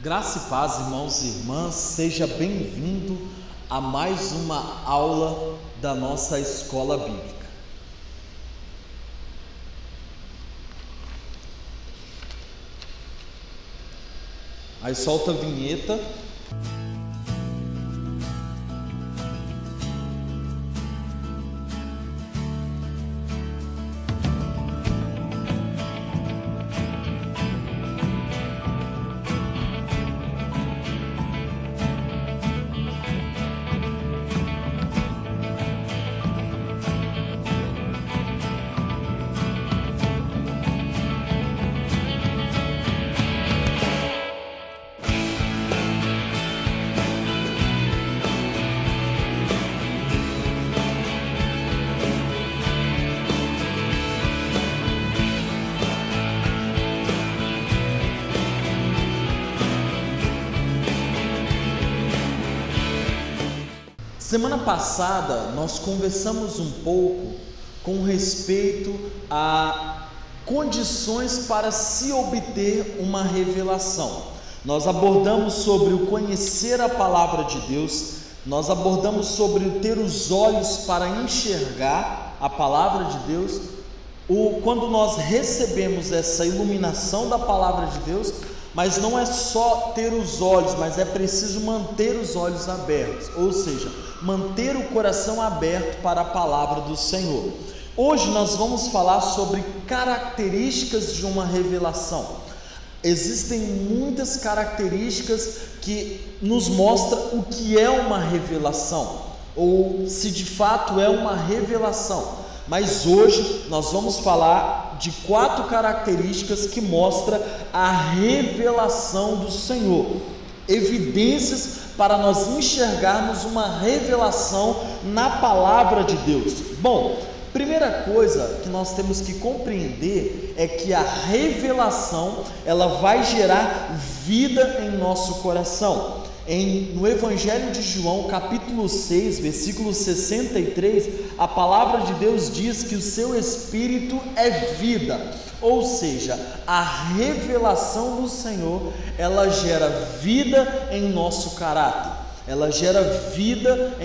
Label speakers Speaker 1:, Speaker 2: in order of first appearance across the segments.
Speaker 1: Graça e paz, irmãos e irmãs, seja bem-vindo a mais uma aula da nossa escola bíblica. Aí solta a vinheta. Semana passada nós conversamos um pouco com respeito a condições para se obter uma revelação. Nós abordamos sobre o conhecer a palavra de Deus, nós abordamos sobre o ter os olhos para enxergar a palavra de Deus, quando nós recebemos essa iluminação da palavra de Deus. Mas não é só ter os olhos, mas é preciso manter os olhos abertos, ou seja, manter o coração aberto para a palavra do Senhor. Hoje nós vamos falar sobre características de uma revelação. Existem muitas características que nos mostram o que é uma revelação, ou se de fato é uma revelação. Mas hoje nós vamos falar de 4 características que mostram a revelação do Senhor, evidências para nós enxergarmos uma revelação na palavra de Deus. Bom, primeira coisa que nós temos que compreender é que a revelação ela vai gerar vida em nosso coração. No Evangelho de João, capítulo 6, versículo 63, a palavra de Deus diz que o seu Espírito é vida, ou seja, a revelação do Senhor, ela gera vida em nosso caráter, ela gera vida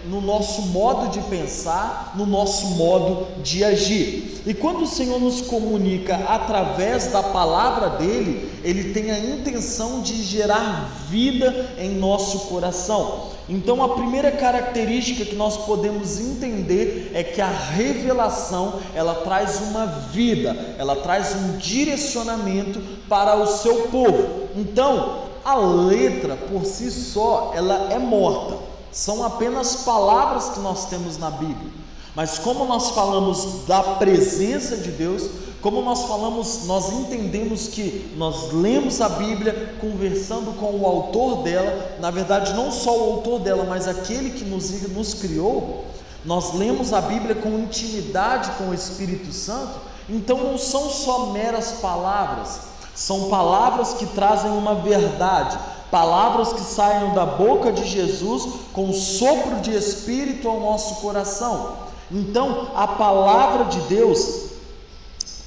Speaker 1: no nosso modo de pensar, no nosso modo de agir. E quando o Senhor nos comunica através da palavra dele, ele tem a intenção de gerar vida em nosso coração. Então a primeira característica que nós podemos entender é que a revelação, ela traz uma vida, ela traz um direcionamento para o seu povo. Então a letra por si só, ela é morta, são apenas palavras que nós temos na Bíblia. Mas como nós falamos da presença de Deus, como nós entendemos que nós lemos a Bíblia conversando com o autor dela, na verdade não só o autor dela, mas aquele que nos criou, nós lemos a Bíblia com intimidade com o Espírito Santo. Então não são só meras palavras, são palavras que trazem uma verdade, palavras que saem da boca de Jesus com um sopro de Espírito ao nosso coração. Então a palavra de Deus,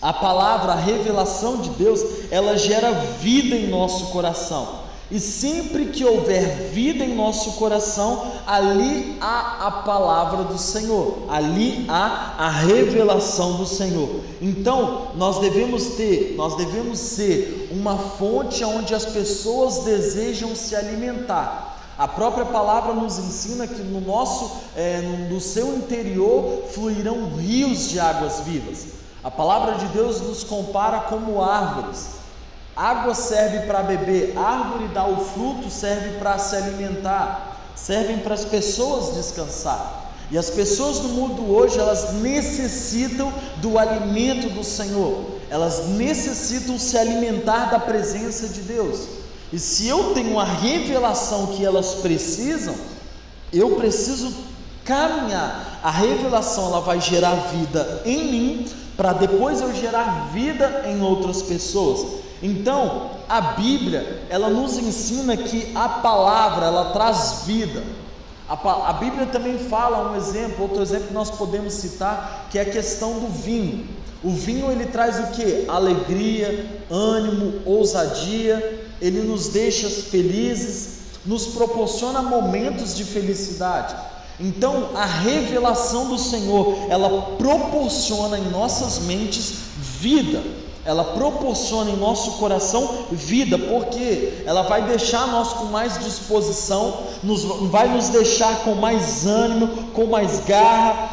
Speaker 1: a revelação de Deus, ela gera vida em nosso coração. E sempre que houver vida em nosso coração, ali há a palavra do Senhor, ali há a revelação do Senhor. Então nós devemos ser uma fonte onde as pessoas desejam se alimentar. A própria palavra nos ensina que no seu interior fluirão rios de águas vivas. A palavra de Deus nos compara como árvores. Água serve para beber, árvore dá o fruto, serve para se alimentar, servem para as pessoas descansar. E as pessoas no mundo hoje, elas necessitam do alimento do Senhor, elas necessitam se alimentar da presença de Deus. E se eu tenho a revelação que elas precisam, eu preciso caminhar. A revelação, ela vai gerar vida em mim, para depois eu gerar vida em outras pessoas. Então a Bíblia, ela nos ensina que a palavra, ela traz vida. A Bíblia também fala outro exemplo que nós podemos citar, que é a questão do vinho. O vinho ele traz o que? Alegria, ânimo, ousadia, ele nos deixa felizes, nos proporciona momentos de felicidade. Então a revelação do Senhor, ela proporciona em nossas mentes vida, ela proporciona em nosso coração vida, porque ela vai deixar nós com mais disposição, vai nos deixar com mais ânimo, com mais garra.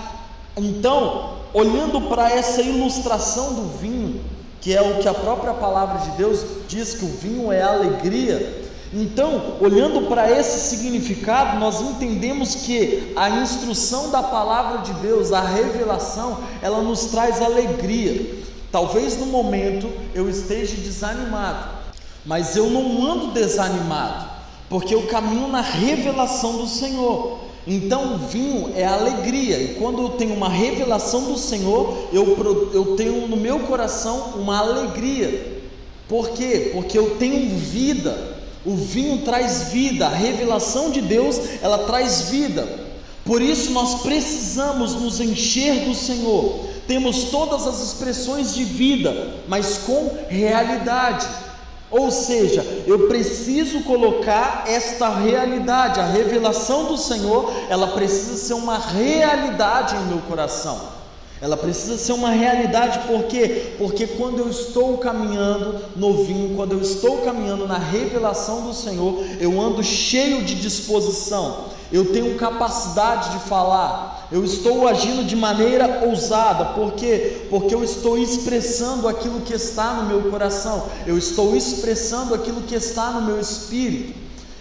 Speaker 1: Então, olhando para essa ilustração do vinho, que é o que a própria palavra de Deus diz, que o vinho é alegria, então, olhando para esse significado, nós entendemos que a instrução da palavra de Deus, a revelação, ela nos traz alegria. Talvez no momento eu esteja desanimado, mas eu não ando desanimado, porque eu caminho na revelação do Senhor. Então o vinho é alegria, e quando eu tenho uma revelação do Senhor, eu tenho no meu coração uma alegria. Por quê? Porque eu tenho vida. O vinho traz vida, a revelação de Deus, ela traz vida. Por isso nós precisamos nos encher do Senhor. Temos todas as expressões de vida, mas com realidade. Ou seja, eu preciso colocar esta realidade, a revelação do Senhor, ela precisa ser uma realidade em meu coração. Ela precisa ser uma realidade, por quê? Porque quando eu estou caminhando no vinho, quando eu estou caminhando na revelação do Senhor, eu ando cheio de disposição, eu tenho capacidade de falar, eu estou agindo de maneira ousada. Por quê? Porque eu estou expressando aquilo que está no meu coração, eu estou expressando aquilo que está no meu espírito,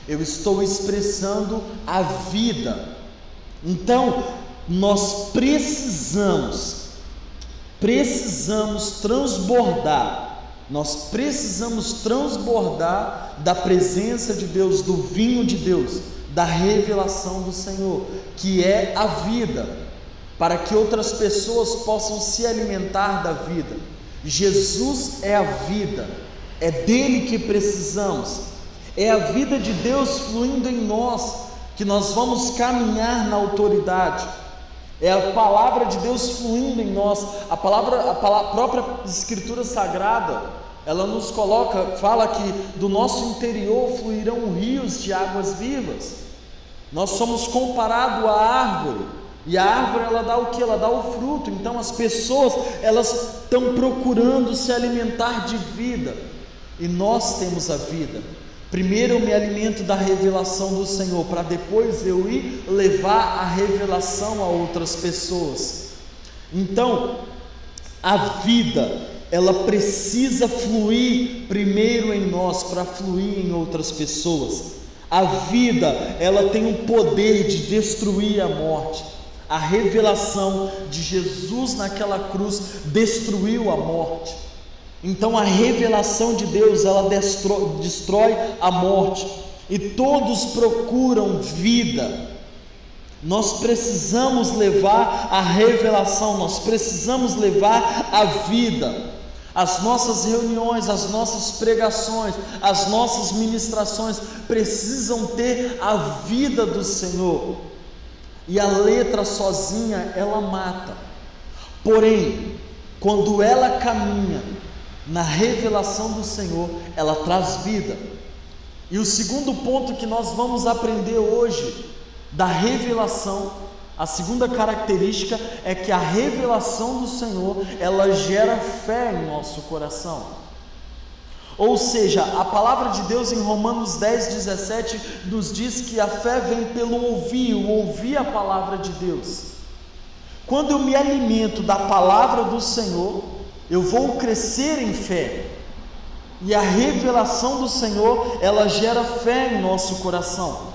Speaker 1: eu estou expressando a vida. Então, nós precisamos transbordar da presença de Deus, do vinho de Deus, da revelação do Senhor, que é a vida, para que outras pessoas possam se alimentar da vida. Jesus é a vida, é dele que precisamos, é a vida de Deus fluindo em nós, que nós vamos caminhar na autoridade. É a palavra de Deus fluindo em nós. A própria Escritura Sagrada, ela nos fala que do nosso interior fluirão rios de águas vivas. Nós somos comparados à árvore, e a árvore ela dá o que? Ela dá o fruto. Então as pessoas, elas estão procurando se alimentar de vida, e nós temos a vida. Primeiro eu me alimento da revelação do Senhor, para depois eu ir levar a revelação a outras pessoas. Então, a vida, ela precisa fluir primeiro em nós, para fluir em outras pessoas. A vida, ela tem o poder de destruir a morte. A revelação de Jesus naquela cruz destruiu a morte. Então a revelação de Deus, ela destrói a morte, e todos procuram vida. Nós precisamos levar a revelação, nós precisamos levar a vida. As nossas reuniões, as nossas pregações, as nossas ministrações precisam ter a vida do Senhor. E a letra sozinha, ela mata. Porém, quando ela caminha na revelação do Senhor, ela traz vida. E o segundo ponto que nós vamos aprender hoje da revelação, a segunda característica é que a revelação do Senhor, ela gera fé em nosso coração. Ou seja, a palavra de Deus em Romanos 10:17 nos diz que a fé vem pelo ouvir a palavra de Deus. Quando eu me alimento da palavra do Senhor, eu vou crescer em fé, e a revelação do Senhor, ela gera fé em nosso coração,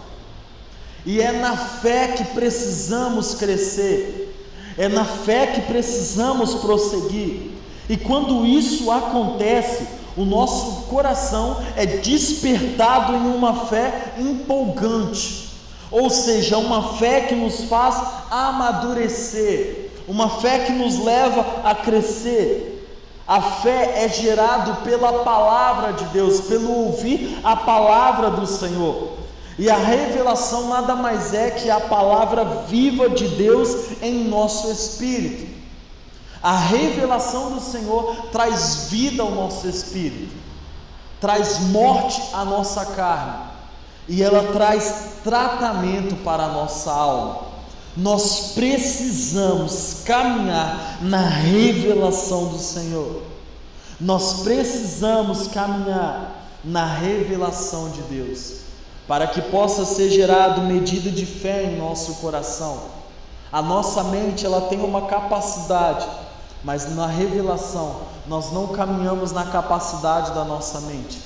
Speaker 1: e é na fé que precisamos crescer, é na fé que precisamos prosseguir. E quando isso acontece, o nosso coração é despertado em uma fé empolgante, ou seja, uma fé que nos faz amadurecer, uma fé que nos leva a crescer. A fé é gerada pela palavra de Deus, pelo ouvir a palavra do Senhor. E a revelação nada mais é que a palavra viva de Deus em nosso espírito. A revelação do Senhor traz vida ao nosso espírito, traz morte à nossa carne, e ela traz tratamento para a nossa alma. Nós precisamos caminhar na revelação do Senhor. Nós precisamos caminhar na revelação de Deus, para que possa ser gerado medida de fé em nosso coração. A nossa mente, ela tem uma capacidade, mas na revelação nós não caminhamos na capacidade da nossa mente,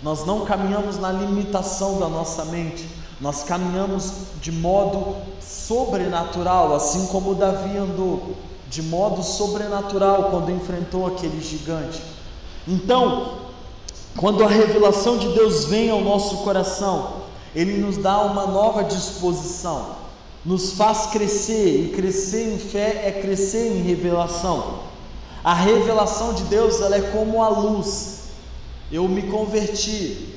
Speaker 1: nós não caminhamos na limitação da nossa mente, nós caminhamos de modo sobrenatural, assim como Davi andou de modo sobrenatural quando enfrentou aquele gigante. Então, quando a revelação de Deus vem ao nosso coração, Ele nos dá uma nova disposição, nos faz crescer, e crescer em fé é crescer em revelação. A revelação de Deus, ela é como a luz. Eu me converti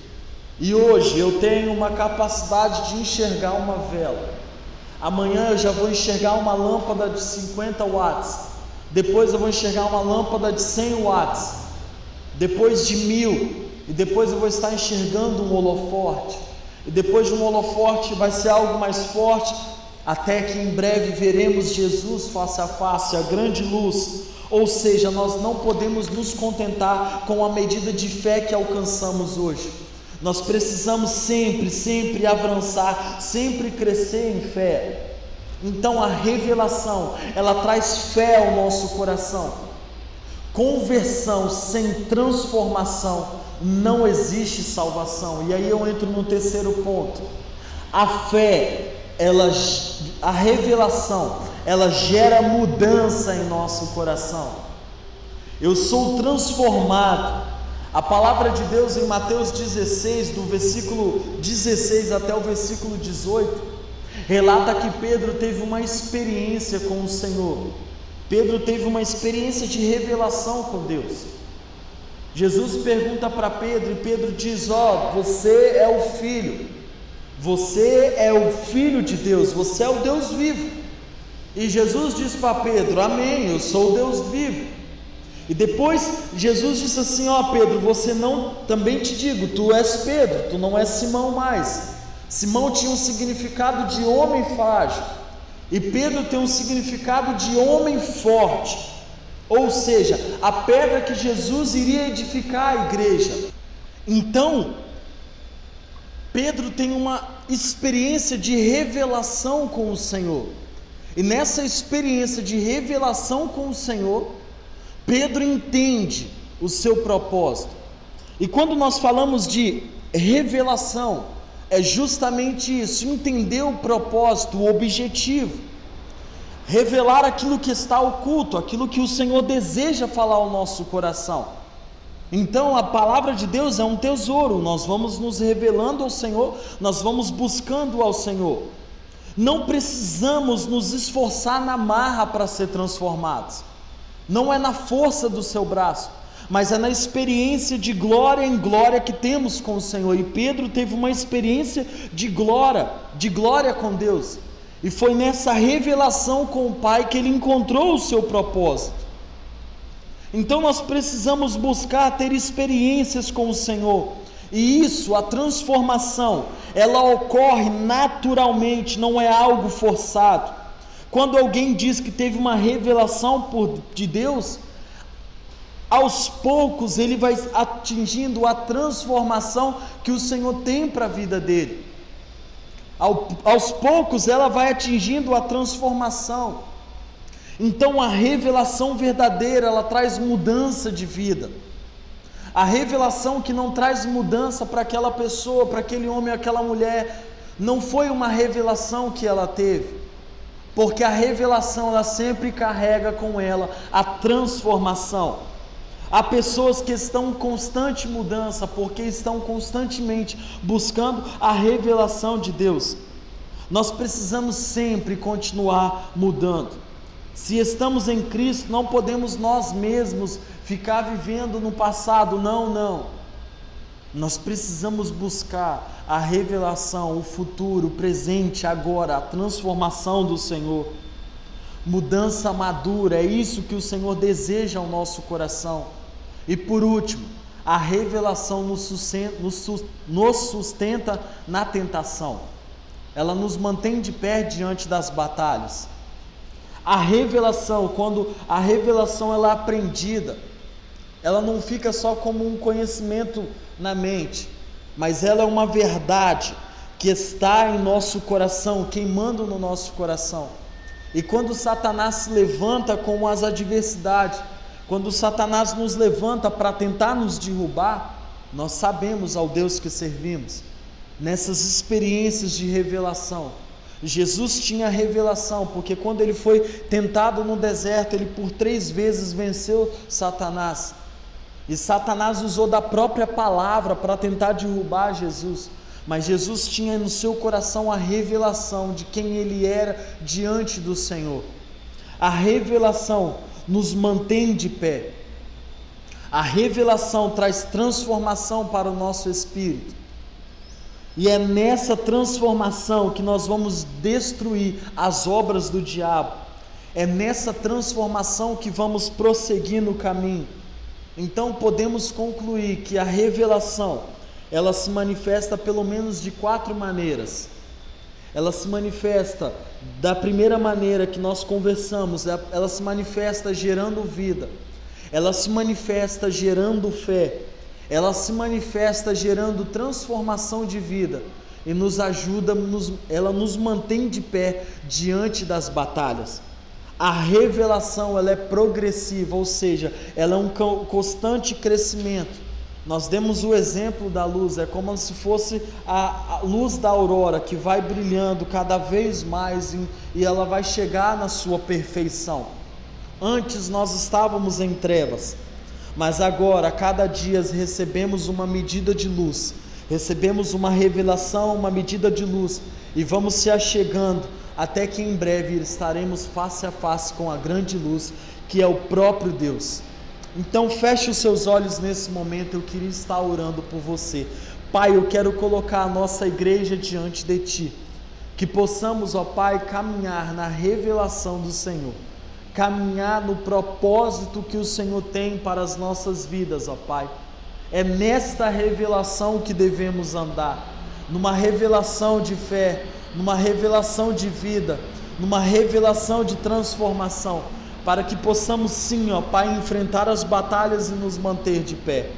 Speaker 1: e hoje eu tenho uma capacidade de enxergar uma vela. Amanhã eu já vou enxergar uma lâmpada de 50 watts, depois eu vou enxergar uma lâmpada de 100 watts, depois de 1000, e depois eu vou estar enxergando um holoforte, e depois de um holoforte vai ser algo mais forte, até que em breve veremos Jesus face a face, a grande luz. Ou seja, nós não podemos nos contentar com a medida de fé que alcançamos hoje. Nós precisamos sempre avançar, sempre crescer em fé. Então a revelação, ela traz fé ao nosso coração. Conversão sem transformação, não existe salvação. E aí eu entro no terceiro ponto. A fé, a revelação, ela gera mudança em nosso coração. Eu sou transformado. A palavra de Deus em Mateus 16, do versículo 16 até o versículo 18, relata que Pedro teve uma experiência com o Senhor. Pedro teve uma experiência de revelação com Deus. Jesus pergunta para Pedro, e Pedro diz: você é o Filho, você é o Filho de Deus, você é o Deus vivo. E Jesus diz para Pedro: amém, eu sou o Deus vivo. E depois Jesus disse assim: Pedro, você não, também te digo, tu és Pedro, tu não és Simão mais. Simão tinha um significado de homem frágil, e Pedro tem um significado de homem forte. Ou seja, a pedra que Jesus iria edificar a igreja. Então, Pedro tem uma experiência de revelação com o Senhor. E nessa experiência de revelação com o Senhor, Pedro entende o seu propósito. E quando nós falamos de revelação, é justamente isso: entender o propósito, o objetivo, revelar aquilo que está oculto, aquilo que o Senhor deseja falar ao nosso coração. Então a palavra de Deus é um tesouro, nós vamos nos revelando ao Senhor, nós vamos buscando ao Senhor. Não precisamos nos esforçar na marra para ser transformados, não é na força do seu braço, mas é na experiência de glória em glória que temos com o Senhor. E Pedro teve uma experiência de glória com Deus, e foi nessa revelação com o Pai que ele encontrou o seu propósito. Então nós precisamos buscar ter experiências com o Senhor, e isso, a transformação, ela ocorre naturalmente, não é algo forçado. Quando alguém diz que teve uma revelação de Deus, aos poucos ele vai atingindo a transformação que o Senhor tem para a vida dele. Aos poucos ela vai atingindo a transformação. Então a revelação verdadeira, ela traz mudança de vida. A revelação que não traz mudança para aquela pessoa, para aquele homem, aquela mulher, não foi uma revelação que ela teve, porque a revelação, ela sempre carrega com ela a transformação. Há pessoas que estão em constante mudança, porque estão constantemente buscando a revelação de Deus. Nós precisamos sempre continuar mudando. Se estamos em Cristo, não podemos nós mesmos ficar vivendo no passado, não. Nós precisamos buscar a revelação, o futuro, o presente, agora, a transformação do Senhor. mudança madura, é isso que o Senhor deseja ao nosso coração. E por último, a revelação nos sustenta na tentação, ela nos mantém de pé diante das batalhas. A revelação, quando a revelação ela é aprendida, ela não fica só como um conhecimento na mente, mas ela é uma verdade que está em nosso coração, queimando no nosso coração. E quando Satanás se levanta com as adversidades, quando Satanás nos levanta para tentar nos derrubar, nós sabemos ao Deus que servimos. Nessas experiências de revelação, Jesus tinha revelação, porque quando ele foi tentado no deserto, ele por 3 vezes venceu Satanás, e Satanás usou da própria palavra para tentar derrubar Jesus, mas Jesus tinha no seu coração a revelação de quem ele era diante do Senhor. A revelação nos mantém de pé, a revelação traz transformação para o nosso espírito, e é nessa transformação que nós vamos destruir as obras do diabo, é nessa transformação que vamos prosseguir no caminho. Então podemos concluir que a revelação, ela se manifesta pelo menos de 4 maneiras. Ela se manifesta da primeira maneira que nós conversamos, ela se manifesta gerando vida, ela se manifesta gerando fé, ela se manifesta gerando transformação de vida e nos ajuda, ela nos mantém de pé diante das batalhas. A revelação ela é progressiva, ou seja, ela é um constante crescimento. Nós demos o exemplo da luz, é como se fosse a luz da aurora que vai brilhando cada vez mais e ela vai chegar na sua perfeição. Antes nós estávamos em trevas, mas agora a cada dia recebemos uma medida de luz, recebemos uma revelação, uma medida de luz, e vamos se achegando até que em breve estaremos face a face com a grande luz que é o próprio Deus. Então feche os seus olhos nesse momento, eu queria estar orando por você. Pai, eu quero colocar a nossa igreja diante de Ti, que possamos, ó Pai, caminhar na revelação do Senhor, caminhar no propósito que o Senhor tem para as nossas vidas, ó Pai. É nesta revelação que devemos andar, numa revelação de fé, numa revelação de vida, numa revelação de transformação, para que possamos sim, ó Pai, enfrentar as batalhas e nos manter de pé.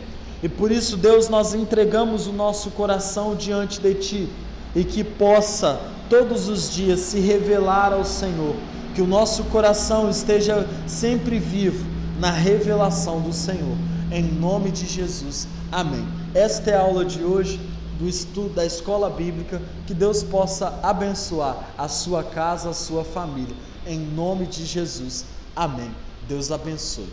Speaker 1: E por isso, Deus, nós entregamos o nosso coração diante de Ti, e que possa todos os dias se revelar ao Senhor, que o nosso coração esteja sempre vivo na revelação do Senhor, em nome de Jesus, amém. Esta é a aula de hoje do estudo da Escola Bíblica. Que Deus possa abençoar a sua casa, a sua família, em nome de Jesus, amém. Deus abençoe.